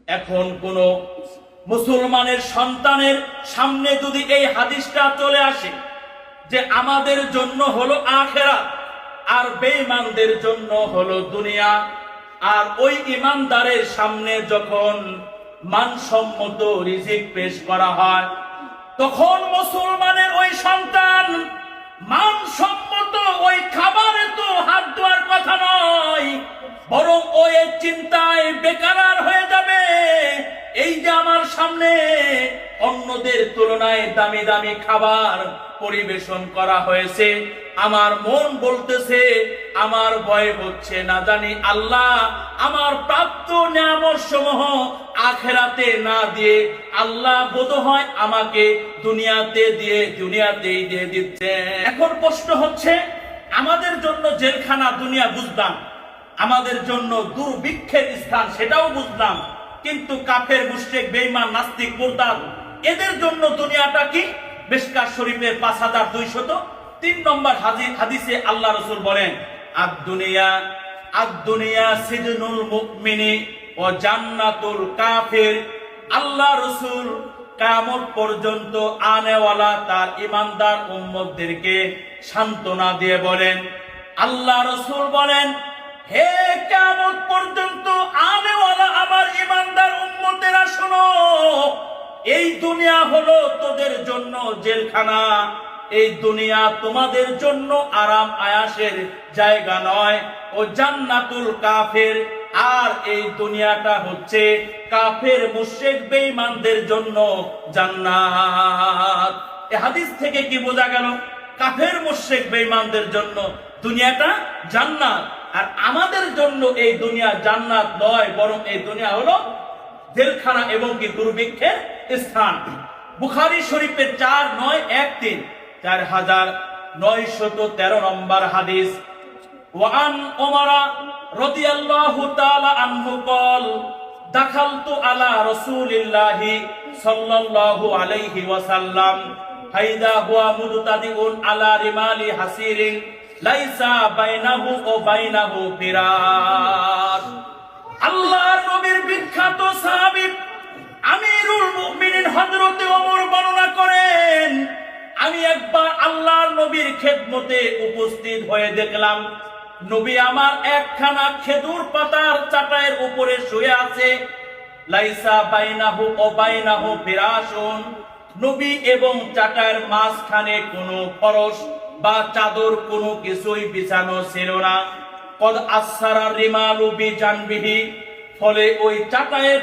এখন কোন মুসলমানের সন্তানের সামনে যদি এই হাদিসটা চলে আসে যে আমাদের জন্য হলো আখিরাত আর বেঈমানদের জন্য হলো দুনিয়া, আর ওই ইমানদারের সামনে যখন মানসম্মত রিজিক পেশ করা হয় তখন মুসলমানের ওই সন্তান মানসম্মত ওই খাবারে তো হাত দেওয়ার কথা নয়, বরং ওই চিন্তায় বেকার হয়ে যাবে। এই যে আমার সামনে অন্যদের তুলনায় দামি দামি খাবার পরিবেশন করা হয়েছে, আমার মন বলতেছে, আমার ভয় হচ্ছে না জানি আল্লাহ আমার প্রাপ্ত নিয়ামত সমূহ আখিরাতে না দিয়ে আল্লাহ বোধহয় আমাকে দুনিয়াতেই দিয়ে দিচ্ছে। এখন প্রশ্ন হচ্ছে, আমাদের জন্য জেলখানা দুনিয়া বুঝলাম, আমাদের জন্য দুর্ভিক্ষের স্থান সেটাও বুঝলাম, কিন্তু কাফের, মুশরিক, বেঈমান, নাস্তিক, মুরতাদ এদের জন্য দুনিয়াটা কি? মিশকাত শরীফের 5203 নম্বর হাদিসে আল্লাহ রাসূল বলেন, আদ-দুনিয়া সিজনুল মুমিনি ওয়া জান্নাতুল কাফির। আল্লাহ রাসূল কিয়ামত পর্যন্ত আনেওয়ালা তার ঈমানদার উম্মতদেরকে সান্ত্বনা দিয়ে বলেন, আল্লাহ রাসূল বলেন, হে কিয়ামত পর্যন্ত আনেওয়ালা আমার ঈমানদার উম্মতেরা শোনো, এই দুনিয়া হলো তোদের জন্য জেলখানা, এই দুনিয়া তোমাদের জন্য আরাম আয়াসের জায়গা নয়, ও জান্নাতুল কাফের, আর এই দুনিয়াটা হচ্ছে কাফের, মুশরিক, বেঈমানদের জন্য জান্নাত। এই হাদিস থেকে কি বোঝা গেল? কাফের, মুশরিক, বেঈমানদের জন্য দুনিয়াটা জান্নাত, আর আমাদের জন্য এই দুনিয়া জান্নাত নয়, বরং এই দুনিয়া হলো জেলখানা এবং কি দুর্ভিক্ষের স্থান। বুখারী শরীফের 4913 নম্বর হাদিস, ওয়ান ওমর রাদিয়াল্লাহু তাআলা আনহু قال দাখালতু আলা রাসূলিল্লাহি সাল্লাল্লাহু আলাইহি ওয়াসাল্লাম ফাইদা হুয়া মুদতাদিউন আলা রিমালি হাসিরিন লাইসা বাইনাহু ওয়া বাইনাহু ফিরাস। আল্লাহর নবীর বিখ্যাত সাহাবী আমিরুল মুমিনিন হযরত ওমর বর্ণনা করেন, আমি একবার আল্লাহর নবীর খেদমতে উপস্থিত হয়ে দেখলাম নবী আমার একখানা খেজুর পাতার চাটাইয়ের উপরে শুয়ে আছে, লাইসা বাইনাহু ওয়া বাইনাহু ফিরাসুন, নবী এবং চাটাইয়ের মাঝখানে কোনো ফরশ বা চাদর কোনো কিছুই বিছানো ছিল না। কদ আসসারা রিমালু বিজানবিহি, ফলে ওই চাটাইয়ের